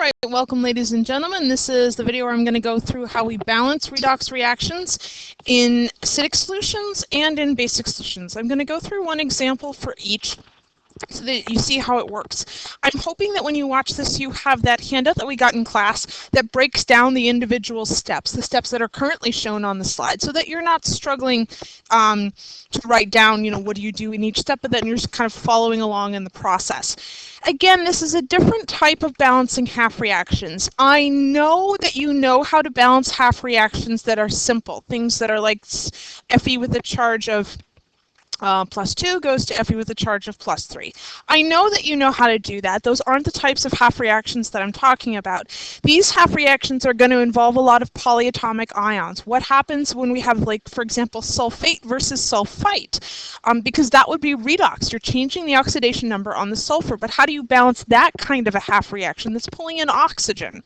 Alright, welcome ladies and gentlemen. This is the video where I'm going to go through how we balance redox reactions in acidic solutions and in basic solutions. I'm going to go through one example for each so that you see how it works. I'm hoping that when you watch this you have that handout that we got in class that breaks down the individual steps, the steps that are currently shown on the slide, so that you're not struggling to write down, what do you do in each step, but then you're just kind of following along in the process. Again, this is a different type of balancing half reactions. I know that you know how to balance half reactions that are simple, things that are like Fe with a charge of +2 goes to Fe with a charge of +3. I know that you know how to do that. Those aren't the types of half reactions that I'm talking about. These half reactions are going to involve a lot of polyatomic ions. What happens when we have, like, for example, sulfate versus sulfite? Because that would be redox. You're changing the oxidation number on the sulfur, but how do you balance that kind of a half reaction that's pulling in oxygen?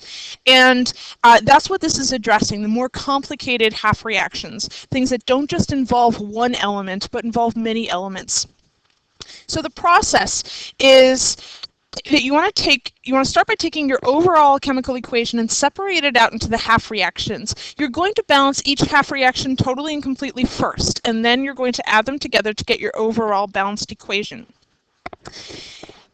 And that's what this is addressing, the more complicated half reactions, things that don't just involve one element, but involve many elements. So the process is that you want to start by taking your overall chemical equation and separate it out into the half reactions. You're going to balance each half reaction totally and completely first, and then you're going to add them together to get your overall balanced equation.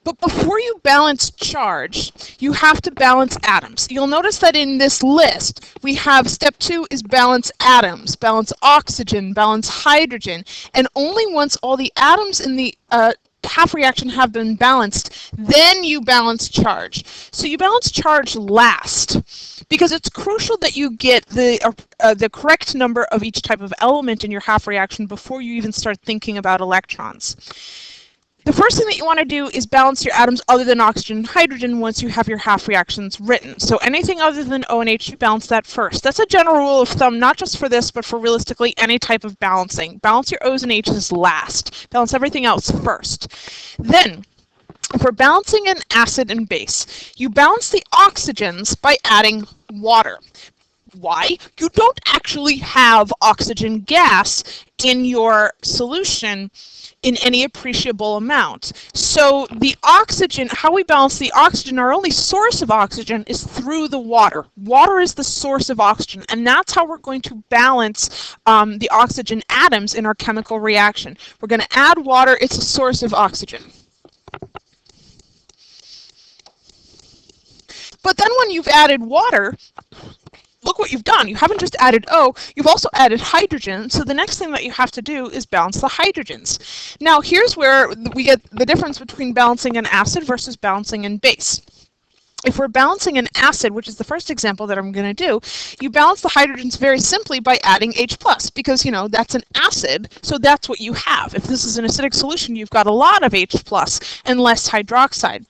But before you balance charge, you have to balance atoms. You'll notice that in this list, we have step 2 is balance atoms, balance oxygen, balance hydrogen, and only once all the atoms in the half reaction have been balanced, then you balance charge. So you balance charge last, because it's crucial that you get the correct number of each type of element in your half reaction before you even start thinking about electrons. The first thing that you want to do is balance your atoms other than oxygen and hydrogen once you have your half reactions written. So anything other than O and H, you balance that first. That's a general rule of thumb, not just for this, but for realistically any type of balancing. Balance your O's and H's last. Balance everything else first. Then, for balancing an acid and base, you balance the oxygens by adding water. Why? You don't actually have oxygen gas in your solution in any appreciable amount. So the oxygen, how we balance the oxygen, our only source of oxygen is through the water. Water is the source of oxygen, and that's how we're going to balance the oxygen atoms in our chemical reaction. We're going to add water, it's a source of oxygen. But then when you've added water, look what you've done. You haven't just added O, you've also added hydrogen, so the next thing that you have to do is balance the hydrogens. Now here's where we get the difference between balancing an acid versus balancing an base. If we're balancing an acid, which is the first example that I'm going to do, you balance the hydrogens very simply by adding H+, because, that's an acid, so that's what you have. If this is an acidic solution, you've got a lot of H+ and less hydroxide.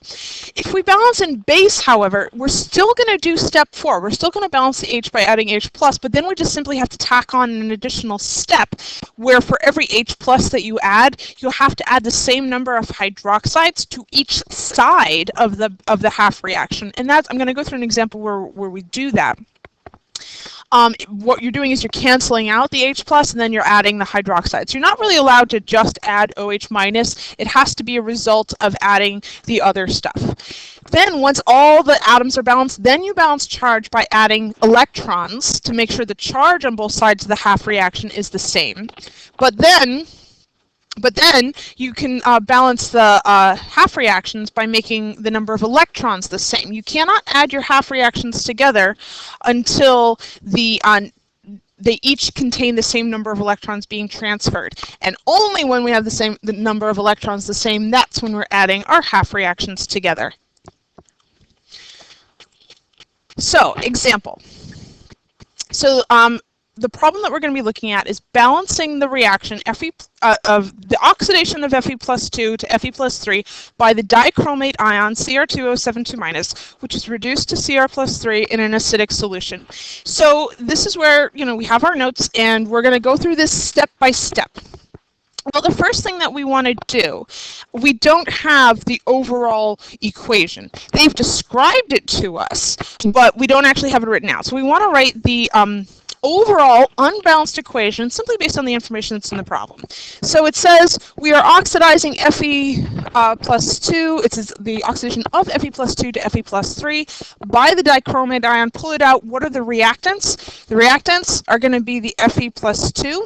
If we balance in base, however, we're still going to do step 4. We're still going to balance the H by adding H+, but then we just simply have to tack on an additional step where for every H+ that you add, you'll have to add the same number of hydroxides to each side of the half reaction. And that's, I'm going to go through an example where we do that. What you're doing is you're canceling out the H+, and then you're adding the hydroxides. You're not really allowed to just add OH-. It has to be a result of adding the other stuff. Then once all the atoms are balanced, then you balance charge by adding electrons to make sure the charge on both sides of the half reaction is the same. But then you can balance the half reactions by making the number of electrons the same. You cannot add your half reactions together until they each contain the same number of electrons being transferred. And only when we have the number of electrons the same, that's when we're adding our half reactions together. So, example. So, the problem that we're going to be looking at is balancing the reaction of the oxidation of Fe+2 to Fe+3 by the dichromate ion Cr2O72-, which is reduced to Cr+3 in an acidic solution. So this is where we have our notes, and we're going to go through this step by step. Well, the first thing that we want to do, we don't have the overall equation. They've described it to us, but we don't actually have it written out. So we want to write the overall unbalanced equation simply based on the information that's in the problem. So it says we are oxidizing Fe plus 2, it says the oxidation of Fe plus 2 to Fe plus 3 by the dichromate ion. Pull it out. What are the reactants? The reactants are going to be the Fe plus 2.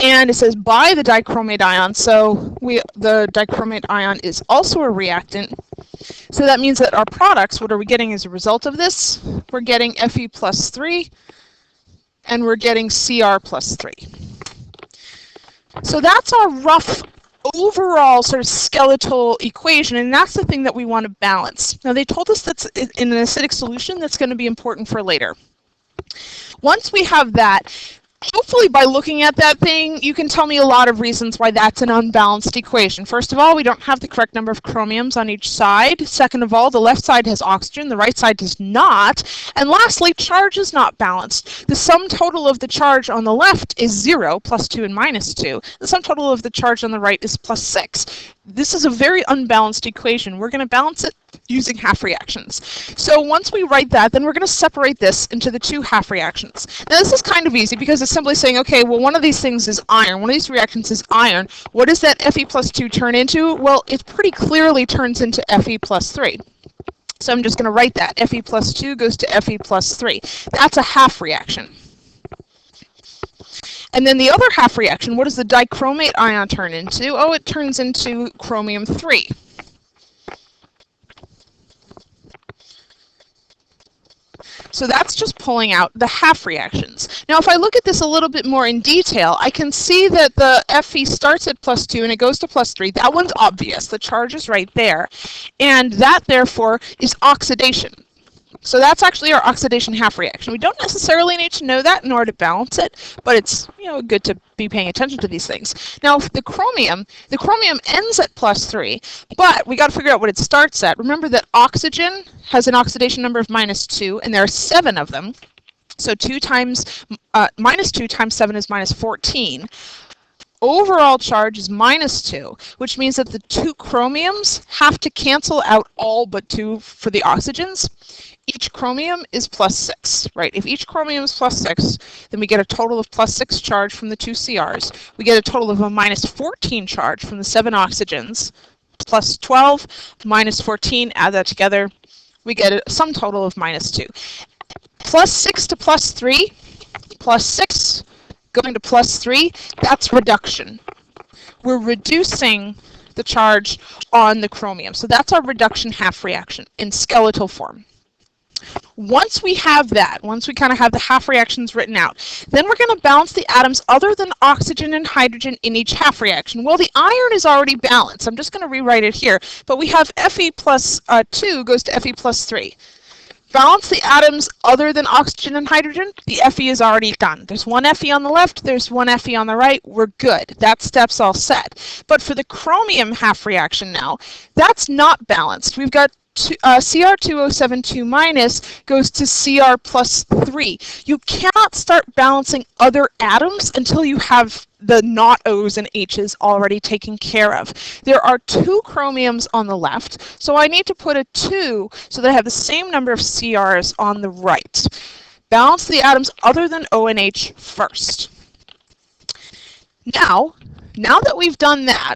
And it says by the dichromate ion, so the dichromate ion is also a reactant. So that means that our products, what are we getting as a result of this? We're getting Fe plus 3, and we're getting Cr plus 3. So that's our rough overall sort of skeletal equation, and that's the thing that we want to balance. Now they told us that's in an acidic solution that's going to be important for later. Once we have that, hopefully by looking at that thing, you can tell me a lot of reasons why that's an unbalanced equation. First of all, we don't have the correct number of chromiums on each side. Second of all, the left side has oxygen, the right side does not. And lastly, charge is not balanced. The sum total of the charge on the left is 0, plus 2 and minus 2. The sum total of the charge on the right is plus 6. This is a very unbalanced equation. We're going to balance it using half reactions. So once we write that, then we're going to separate this into the two half reactions. Now this is kind of easy because it's simply saying, okay, well one of these things is iron, one of these reactants is iron. What does that Fe plus 2 turn into? Well, it pretty clearly turns into Fe plus 3. So I'm just going to write that. Fe plus 2 goes to Fe plus 3. That's a half reaction. And then the other half reaction, what does the dichromate ion turn into? Oh, it turns into chromium 3. So that's just pulling out the half reactions. Now if I look at this a little bit more in detail, I can see that the Fe starts at plus 2 and it goes to plus 3. That one's obvious. The charge is right there. And that, therefore, is oxidation. So that's actually our oxidation half reaction. We don't necessarily need to know that in order to balance it, but it's good to be paying attention to these things. Now the chromium ends at plus 3, but we got to figure out what it starts at. Remember that oxygen has an oxidation number of minus 2, and there are 7 of them. So minus 2 times 7 is minus 14. Overall charge is minus 2, which means that the 2 chromiums have to cancel out all but 2 for the oxygens. Each chromium is plus 6, right? If each chromium is plus 6, then we get a total of plus 6 charge from the 2 CRs. We get a total of a minus 14 charge from the 7 oxygens, plus 12, minus 14, add that together, we get a sum total of minus 2. Plus 6 to plus 3, plus 6 going to plus 3, that's reduction. We're reducing the charge on the chromium. So that's our reduction half reaction in skeletal form. Once we have that, once we kind of have the half reactions written out, then we're going to balance the atoms other than oxygen and hydrogen in each half reaction. Well, the iron is already balanced. I'm just going to rewrite it here. But we have Fe plus 2 goes to Fe plus 3. Balance the atoms other than oxygen and hydrogen. The Fe is already done. There's one Fe on the left, there's one Fe on the right. We're good. That step's all set. But for the chromium half reaction now, that's not balanced. We've got Cr2O72 minus goes to Cr plus 3. You cannot start balancing other atoms until you have the not O's and H's already taken care of. There are 2 chromiums on the left, so I need to put a 2 so that I have the same number of Crs on the right. Balance the atoms other than O and H first. Now that we've done that,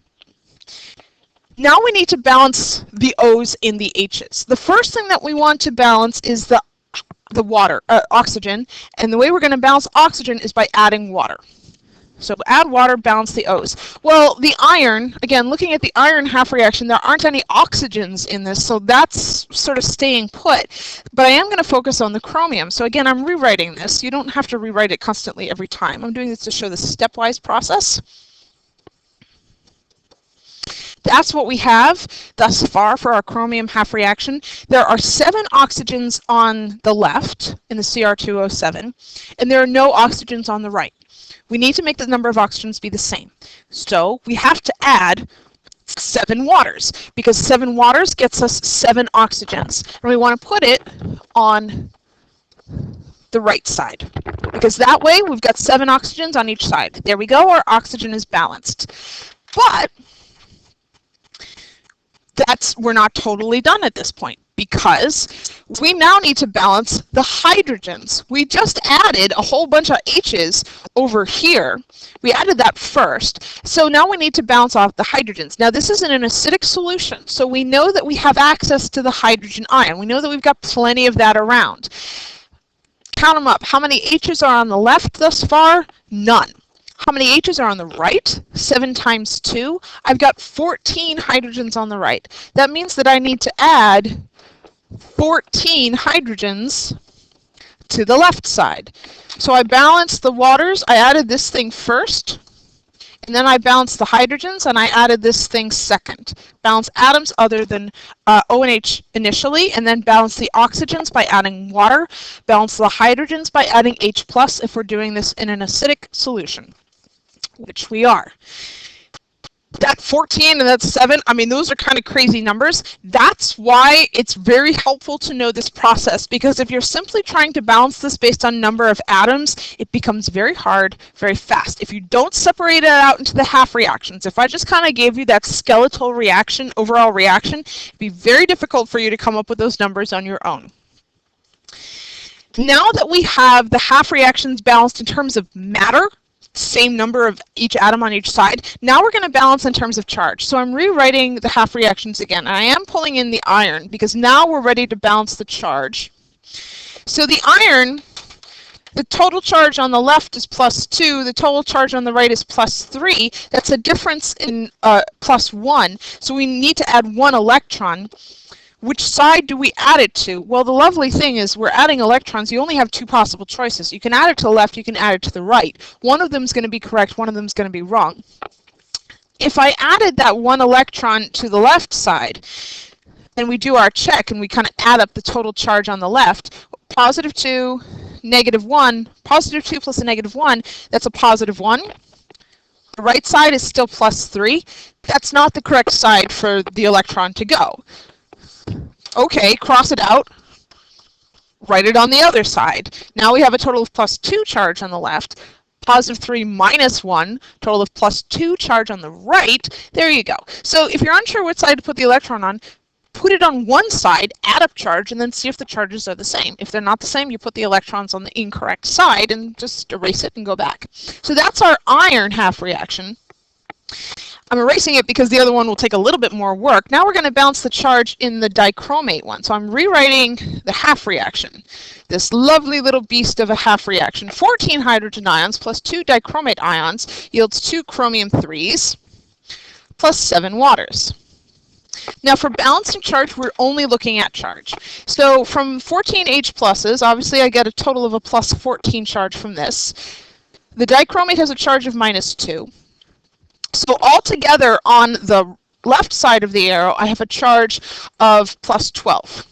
now we need to balance the O's in the H's. The first thing that we want to balance is the water, oxygen, and the way we're going to balance oxygen is by adding water. So add water, balance the O's. Well, the iron, again, looking at the iron half reaction, there aren't any oxygens in this, so that's sort of staying put. But I am going to focus on the chromium. So again, I'm rewriting this. You don't have to rewrite it constantly every time. I'm doing this to show the stepwise process. That's what we have thus far for our chromium half reaction. There are 7 oxygens on the left in the Cr2O7, and there are no oxygens on the right. We need to make the number of oxygens be the same. So we have to add 7 waters, because 7 waters gets us 7 oxygens. And we want to put it on the right side, because that way we've got 7 oxygens on each side. There we go, our oxygen is balanced. But we're not totally done at this point. because we now need to balance the hydrogens. We just added a whole bunch of H's over here. We added that first. So now we need to balance off the hydrogens. Now this is in an acidic solution, so we know that we have access to the hydrogen ion. We know that we've got plenty of that around. Count them up. How many H's are on the left thus far? None. How many H's are on the right? 7 times 2. I've got 14 hydrogens on the right. That means that I need to add 14 hydrogens to the left side. So I balanced the waters. I added this thing first, and then I balanced the hydrogens, and I added this thing second. Balance atoms other than O and H initially, and then balance the oxygens by adding water. Balance the hydrogens by adding H+ if we're doing this in an acidic solution, which we are. That 14 and that 7, I mean, those are kind of crazy numbers. That's why it's very helpful to know this process, because if you're simply trying to balance this based on number of atoms, it becomes very hard, very fast. If you don't separate it out into the half reactions, if I just kind of gave you that skeletal reaction, overall reaction, it'd be very difficult for you to come up with those numbers on your own. Now that we have the half reactions balanced in terms of matter, same number of each atom on each side, now we're going to balance in terms of charge. So I'm rewriting the half reactions again, and I am pulling in the iron because now we're ready to balance the charge. So the iron, the total charge on the left is +2, the total charge on the right is +3. That's a difference in +1, so we need to add 1 electron. Which side do we add it to? Well, the lovely thing is we're adding electrons. You only have 2 possible choices. You can add it to the left, you can add it to the right. One of them is going to be correct, one of them is going to be wrong. If I added that 1 electron to the left side, and we do our check and we kind of add up the total charge on the left, +2, -1, +2 plus a -1, that's a +1. The right side is still +3. That's not the correct side for the electron to go. Okay, cross it out, write it on the other side. Now we have a total of +2 charge on the left, +3 - 1, total of +2 charge on the right. There you go. So if you're unsure what side to put the electron on, put it on one side, add up charge, and then see if the charges are the same. If they're not the same, you put the electrons on the incorrect side and just erase it and go back. So that's our iron half reaction. I'm erasing it because the other one will take a little bit more work. Now we're going to balance the charge in the dichromate one. So I'm rewriting the half reaction. This lovely little beast of a half reaction. 14 hydrogen ions plus 2 dichromate ions yields 2 chromium 3s plus 7 waters. Now for balancing charge, we're only looking at charge. So from 14 H pluses, obviously I get a total of a +14 charge from this. The dichromate has a charge of -2. So altogether on the left side of the arrow, I have a charge of +12.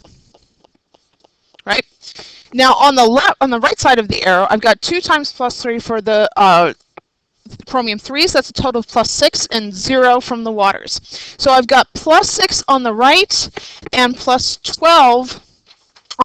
Right? Now on the right side of the arrow, I've got 2 times +3 for the chromium 3s, that's a total of +6, and 0 from the waters. So I've got +6 on the right and +12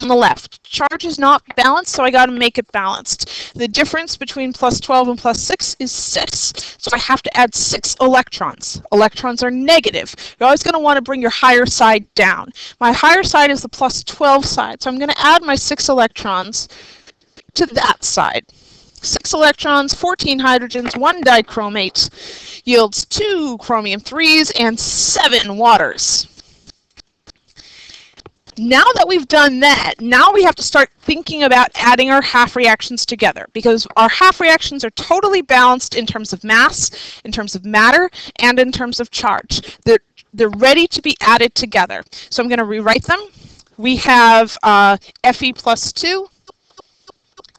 on the left. Charge is not balanced, so I got to make it balanced. The difference between +12 and +6 is 6. So I have to add 6 electrons. Electrons are negative. You're always going to want to bring your higher side down. My higher side is the +12 side, so I'm going to add my 6 electrons to that side. 6 electrons, 14 hydrogens, 1 dichromate yields 2 chromium 3s and 7 waters. Now that we've done that, now we have to start thinking about adding our half reactions together, because our half reactions are totally balanced in terms of mass, in terms of matter, and in terms of charge. They're ready to be added together. So I'm going to rewrite them. We have Fe plus 2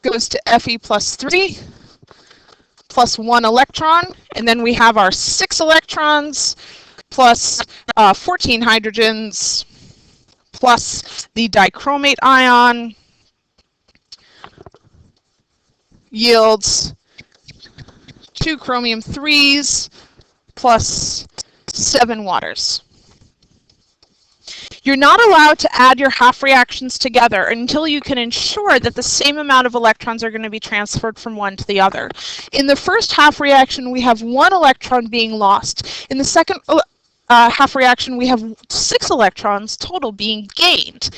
goes to Fe plus 3 plus 1 electron, and then we have our 6 electrons plus 14 hydrogens plus the dichromate ion yields 2 chromium 3s plus 7 waters. You're not allowed to add your half reactions together until you can ensure that the same amount of electrons are going to be transferred from one to the other. In the first half reaction, we have 1 electron being lost. In the second half reaction, we have 6 electrons total being gained.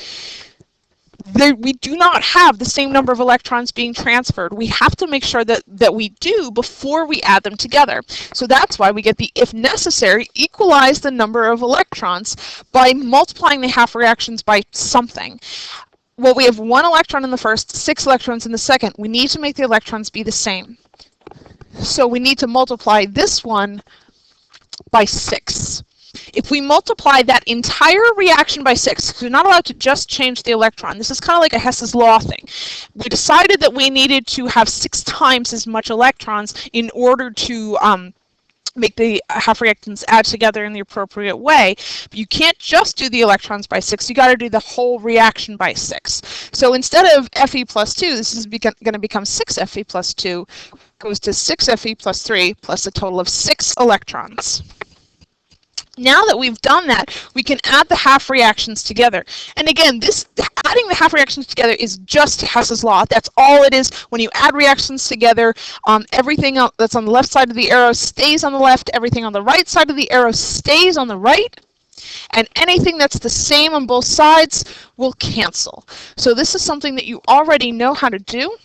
We do not have the same number of electrons being transferred. We have to make sure that we do before we add them together. So that's why we get the, if necessary, equalize the number of electrons by multiplying the half reactions by something. Well, we have 1 electron in the first, 6 electrons in the second. We need to make the electrons be the same. So we need to multiply this one by 6. If we multiply that entire reaction by 6, because we're not allowed to just change the electron. This is kind of like a Hess's law thing. We decided that we needed to have 6 times as much electrons in order to make the half reactants add together in the appropriate way. But you can't just do the electrons by 6. You got to do the whole reaction by 6. So instead of Fe plus 2, this is going to become 6 Fe plus 2, goes to 6 Fe plus 3, plus a total of 6 electrons. Now that we've done that, we can add the half reactions together. And again, adding the half reactions together is just Hess's law. That's all it is. When you add reactions together, everything that's on the left side of the arrow stays on the left, everything on the right side of the arrow stays on the right, and anything that's the same on both sides will cancel. So this is something that you already know how to do,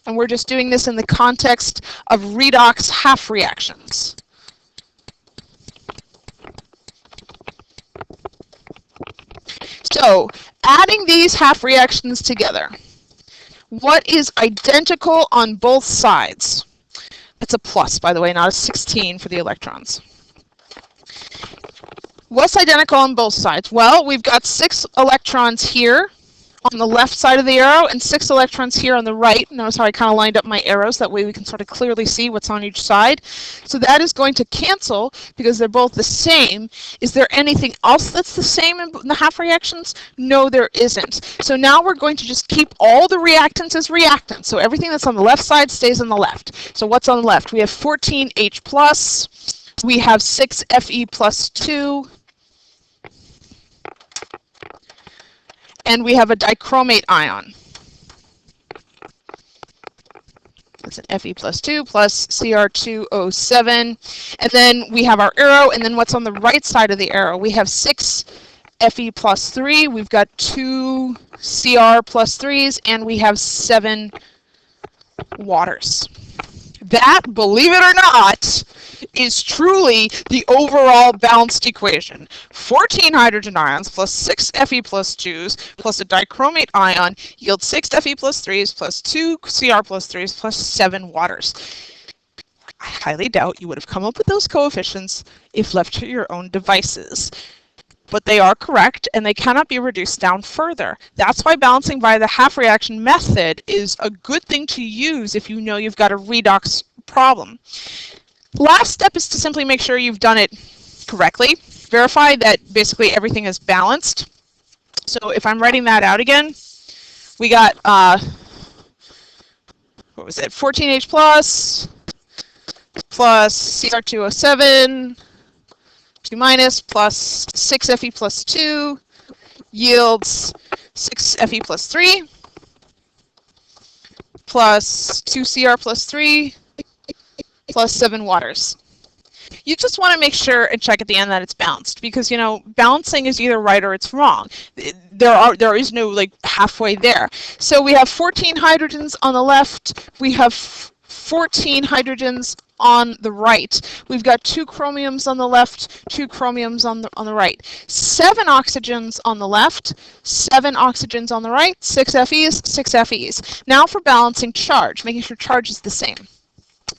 and we're just doing this in the context of redox half reactions. So, adding these half reactions together, what is identical on both sides? It's a plus, by the way, not a 16 for the electrons. What's identical on both sides? Well, we've got 6 electrons here on the left side of the arrow and 6 electrons here on the right. Notice how I kind of lined up my arrows, that way we can sort of clearly see what's on each side. So that is going to cancel because they're both the same. Is there anything else that's the same in the half reactions? No, there isn't. So now we're going to just keep all the reactants as reactants. So everything that's on the left side stays on the left. So what's on the left? We have 14H plus, we have 6 Fe plus 2, and we have a dichromate ion. That's an Fe plus 2 plus Cr2O7. And then we have our arrow, and then what's on the right side of the arrow? We have 6 Fe plus 3, we've got 2 Cr plus 3s, and we have 7 waters. That, believe it or not, is truly the overall balanced equation. 14 hydrogen ions plus 6 Fe plus 2s plus a dichromate ion yields 6 Fe plus 3s plus 2 Cr plus 3s plus 7 waters. I highly doubt you would have come up with those coefficients if left to your own devices. But they are correct, and they cannot be reduced down further. That's why balancing by the half reaction method is a good thing to use if you know you've got a redox problem. Last step is to simply make sure you've done it correctly. Verify that basically everything is balanced. So if I'm writing that out again, we got, what was it, 14H plus Cr2O7, 2 minus plus 6 Fe plus 2 yields 6 Fe plus 3 plus 2 Cr plus 3 plus 7 waters. You just want to make sure and check at the end that it's balanced, because, you know, balancing is either right or it's wrong. There is no like halfway there. So we have 14 hydrogens on the left, we have 14 hydrogens on the right. We've got 2 chromiums on the left, 2 chromiums on the right. 7 oxygens on the left, 7 oxygens on the right, 6 Fe's, 6 Fe's. Now for balancing charge, making sure charge is the same.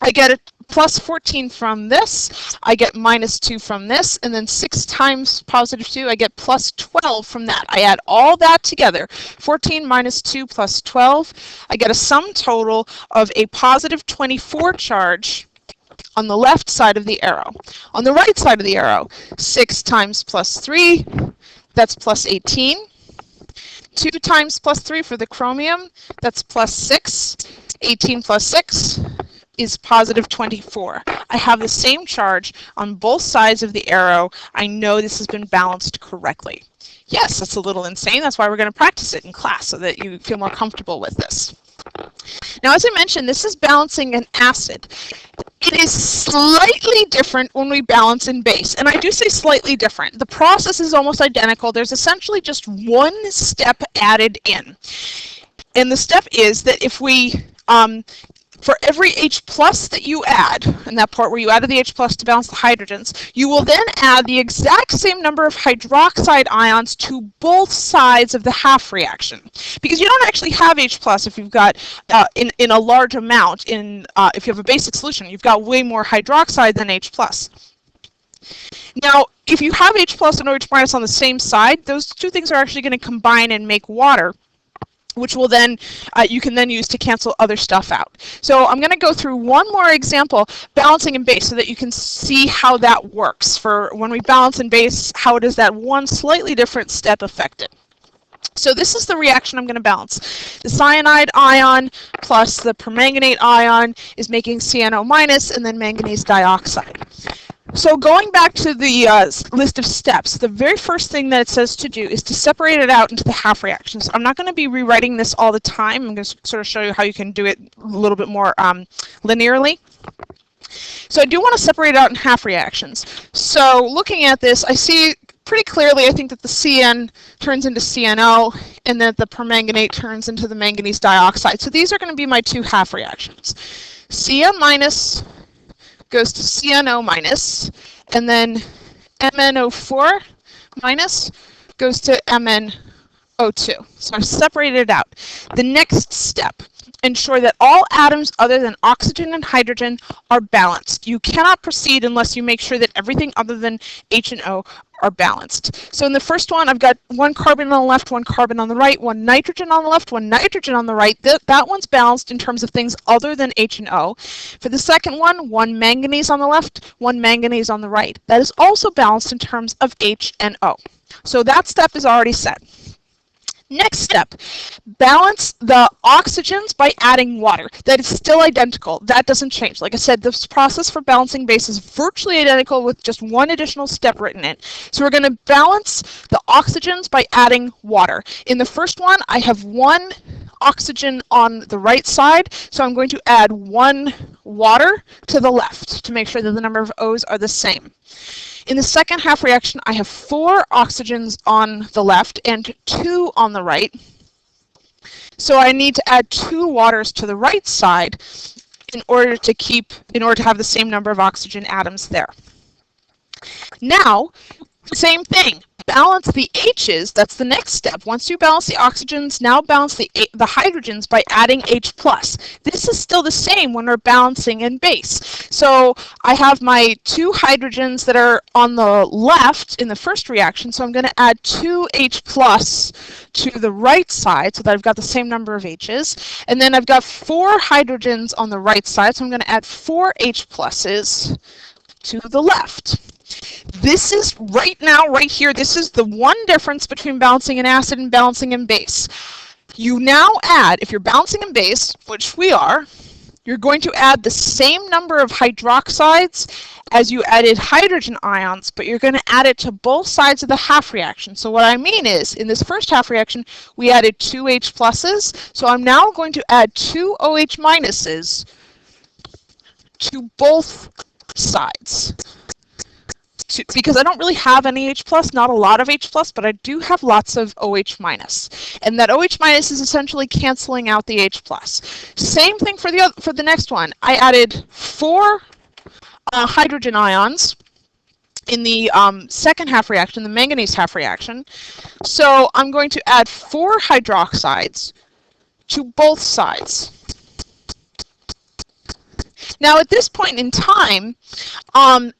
I get a plus 14 from this, I get minus 2 from this, and then 6 times positive 2, I get plus 12 from that. I add all that together, 14 minus 2 plus 12, I get a sum total of a positive 24 charge on the left side of the arrow. On the right side of the arrow, 6 times plus 3, that's plus 18. 2 times plus 3 for the chromium, that's plus 6. 18 plus 6 is positive 24. I have the same charge on both sides of the arrow. I know this has been balanced correctly. Yes, that's a little insane. That's why we're going to practice it in class so that you feel more comfortable with this. Now, as I mentioned, this is balancing an acid. It is slightly different when we balance in base, and I do say slightly different. The process is almost identical. There's essentially just one step added in. And the step is that if we, for every H plus that you add, in that part where you added the H plus to balance the hydrogens, you will then add the exact same number of hydroxide ions to both sides of the half reaction. Because you don't actually have H plus if you've got, in a large amount, if you have a basic solution, you've got way more hydroxide than H plus. Now, if you have H plus and OH minus on the same side, those two things are actually going to combine and make water, which will then, you can then use to cancel other stuff out. So I'm going to go through one more example, balancing in base, so that you can see how that works. For when we balance in base, how does that one slightly different step affect it? So this is the reaction I'm going to balance. The cyanide ion plus the permanganate ion is making CNO minus and then manganese dioxide. So going back to the list of steps, the very first thing that it says to do is to separate it out into the half reactions. I'm not going to be rewriting this all the time. I'm going to sort of show you how you can do it a little bit more linearly. So I do want to separate it out in half reactions. So looking at this, I see pretty clearly, I think that the CN turns into CNO and that the permanganate turns into the manganese dioxide. So these are going to be my two half reactions. CN minus goes to CNO minus, and then MnO4 minus goes to MnO2. So I've separated it out. The next step, ensure that all atoms other than oxygen and hydrogen are balanced. You cannot proceed unless you make sure that everything other than H and O are balanced. So in the first one, I've got one carbon on the left, one carbon on the right, one nitrogen on the left, one nitrogen on the right. That one's balanced in terms of things other than H and O. For the second one manganese on the left, one manganese on the right. That is also balanced in terms of H and O. So that step is already set. Next step, balance the oxygens by adding water. That is still identical. That doesn't change. Like I said, this process for balancing base is virtually identical with just one additional step written in. So we're going to balance the oxygens by adding water. In the first one, I have one oxygen on the right side, so I'm going to add one water to the left to make sure that the number of O's are the same. In the second half reaction, I have 4 oxygens on the left and 2 on the right. So I need to add 2 waters to the right side in order to have the same number of oxygen atoms there. Now, same thing. Balance the H's, that's the next step. Once you balance the oxygens, now balance the hydrogens by adding H+. This is still the same when we're balancing in base. So I have my 2 hydrogens that are on the left in the first reaction, so I'm going to add 2 H+ to the right side so that I've got the same number of H's. And then I've got 4 hydrogens on the right side, so I'm going to add 4 H+ to the left. This is right here, this is the one difference between balancing in acid and balancing in base. You now add, if you're balancing in base, which we are, you're going to add the same number of hydroxides as you added hydrogen ions, but you're going to add it to both sides of the half reaction. So what I mean is, in this first half reaction, we added 2 H+, so I'm now going to add 2 OH- to both sides. Because I don't really have any H+, not a lot of H+, but I do have lots of OH-. And that OH- is essentially canceling out the H+. Same thing for the next one. I added 4 hydrogen ions in the second half reaction, the manganese half reaction. So I'm going to add 4 hydroxides to both sides. Now at this point in time, I'm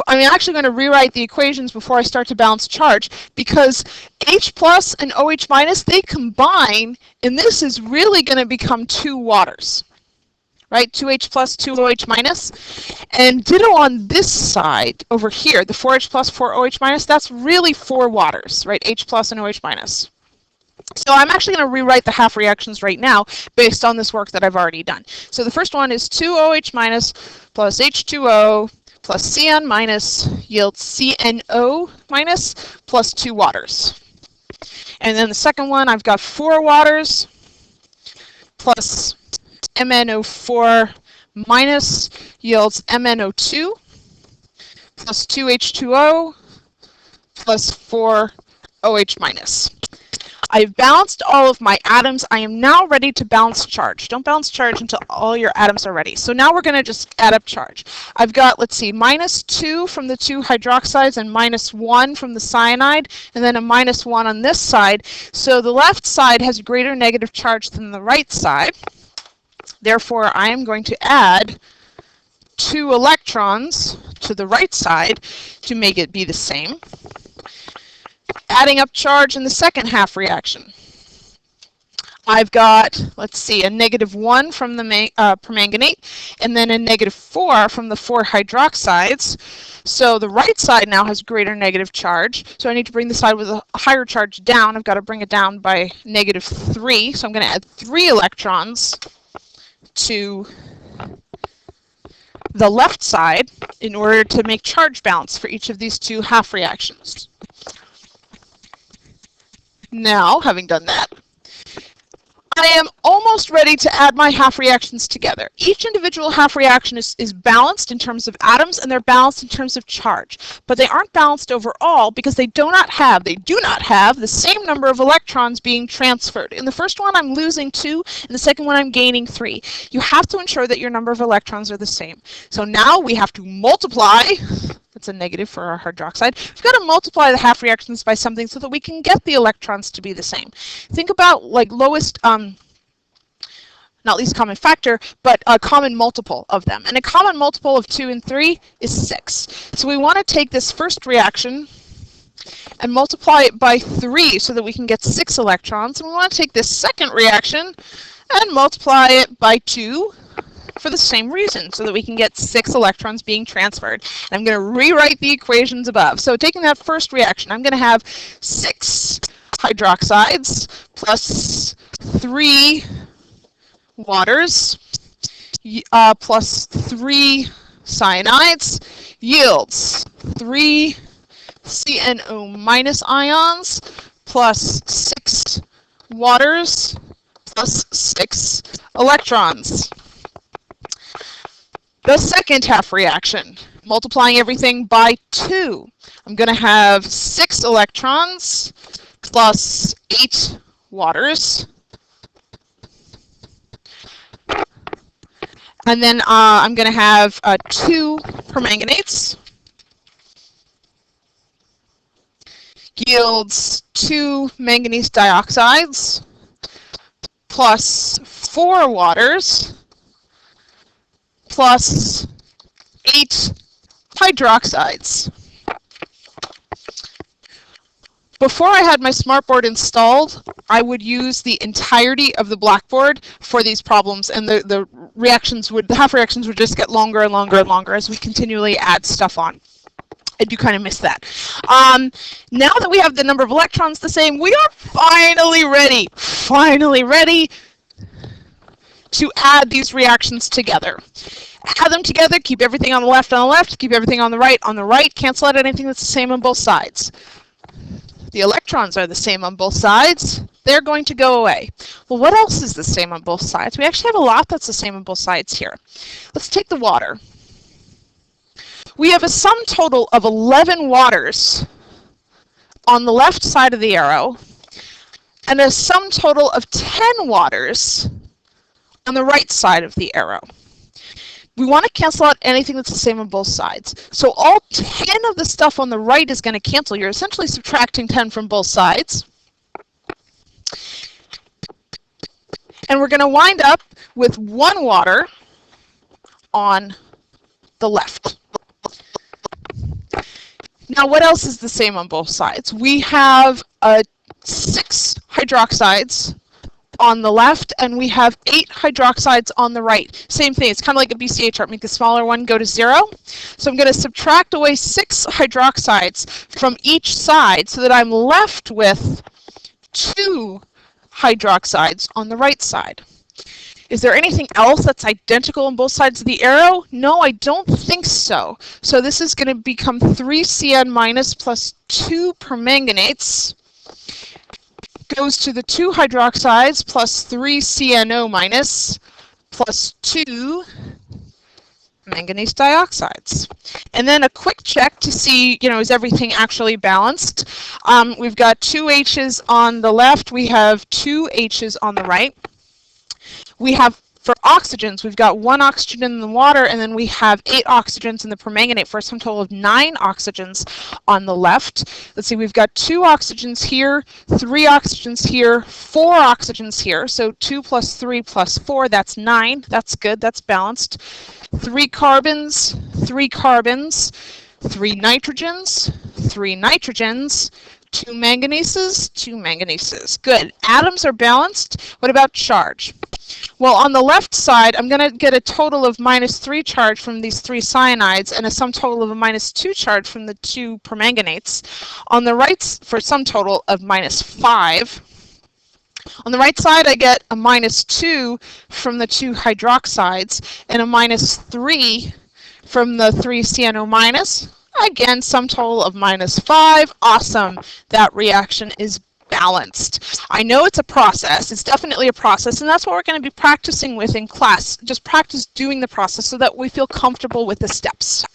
actually going to rewrite the equations before I start to balance charge, because H+ and OH- they combine, and this is really going to become 2 waters, right? 2 H+, 2 OH-. And ditto on this side over here, the 4 H+, 4 OH-, that's really 4 waters, right? H+ and OH-. So I'm actually going to rewrite the half reactions right now based on this work that I've already done. So the first one is 2 OH- plus H2O plus Cn minus yields CNO minus plus 2 waters. And then the second one, I've got 4 waters plus MnO4 minus yields MnO2 plus 2H2O plus 4OH minus. I've balanced all of my atoms. I am now ready to balance charge. Don't balance charge until all your atoms are ready. So now we're going to just add up charge. I've got, let's see, -2 from the 2 hydroxides and -1 from the cyanide, and then a -1 on this side. So the left side has greater negative charge than the right side. Therefore, I am going to add 2 electrons to the right side to make it be the same. Adding up charge in the second half reaction. I've got, let's see, a -1 from the permanganate, and then a -4 from the 4 hydroxides. So the right side now has greater negative charge. So I need to bring the side with a higher charge down. I've got to bring it down by -3. So I'm going to add 3 electrons to the left side in order to make charge balance for each of these 2 half reactions. Now, having done that, I am almost ready to add my half reactions together. Each individual half reaction is balanced in terms of atoms, and they're balanced in terms of charge. But they aren't balanced overall because they do not have the same number of electrons being transferred. In the first one, I'm losing 2. In the second one, I'm gaining 3. You have to ensure that your number of electrons are the same. So now we have to multiply. That's a negative for our hydroxide. We've got to multiply the half reactions by something so that we can get the electrons to be the same. Think about like lowest, not least common factor, but a common multiple of them. And a common multiple of 2 and 3 is 6. So we want to take this first reaction and multiply it by 3 so that we can get 6 electrons. And we want to take this second reaction and multiply it by 2 for the same reason, so that we can get 6 electrons being transferred. And I'm going to rewrite the equations above. So taking that first reaction, I'm going to have 6 hydroxides plus 3 waters plus 3 cyanides yields 3 CNO minus ions plus 6 waters plus 6 electrons. The second half reaction, multiplying everything by 2. I'm going to have 6 electrons plus 8 waters. And then I'm going to have 2 permanganates. Yields 2 manganese dioxides plus 4 waters plus 8 hydroxides. Before I had my smartboard installed, I would use the entirety of the blackboard for these problems, and the half reactions would just get longer and longer and longer as we continually add stuff on. I do kind of miss that. Now that we have the number of electrons the same, we are finally ready to add these reactions together. Add them together, keep everything on the left, keep everything on the right, cancel out anything that's the same on both sides. The electrons are the same on both sides. They're going to go away. Well, what else is the same on both sides? We actually have a lot that's the same on both sides here. Let's take the water. We have a sum total of 11 waters on the left side of the arrow and a sum total of 10 waters on the right side of the arrow. We want to cancel out anything that's the same on both sides. So all 10 of the stuff on the right is going to cancel. You're essentially subtracting 10 from both sides. And we're going to wind up with 1 water on the left. Now, what else is the same on both sides? We have 6 hydroxides on the left, and we have 8 hydroxides on the right. Same thing, it's kind of like a BCA chart. Make the smaller one go to 0. So I'm going to subtract away 6 hydroxides from each side so that I'm left with 2 hydroxides on the right side. Is there anything else that's identical on both sides of the arrow? No, I don't think so. So this is going to become 3Cn minus plus 2 permanganates goes to the 2 hydroxides plus 3 CNO minus plus 2 manganese dioxides. And then a quick check to see, is everything actually balanced? We've got 2 H's on the left, we have 2 H's on the right. We have, for oxygens, we've got 1 oxygen in the water, and then we have 8 oxygens in the permanganate for a sum total of 9 oxygens on the left. Let's see, we've got 2 oxygens here, 3 oxygens here, 4 oxygens here. So 2 plus 3 plus 4, that's 9. That's good, that's balanced. 3 carbons, 3 carbons, 3 nitrogens, 3 nitrogens, 2 manganeses, 2 manganeses. Good. Atoms are balanced. What about charge? Well, on the left side, I'm going to get a total of -3 charge from these 3 cyanides and a sum total of a -2 charge from the 2 permanganates. On the right, for a sum total of -5. On the right side, I get a -2 from the 2 hydroxides and a -3 from the 3 CNO minus. Again, sum total of -5. Awesome. That reaction is balanced. I know it's a process. It's definitely a process, and that's what we're going to be practicing with in class. Just practice doing the process so that we feel comfortable with the steps.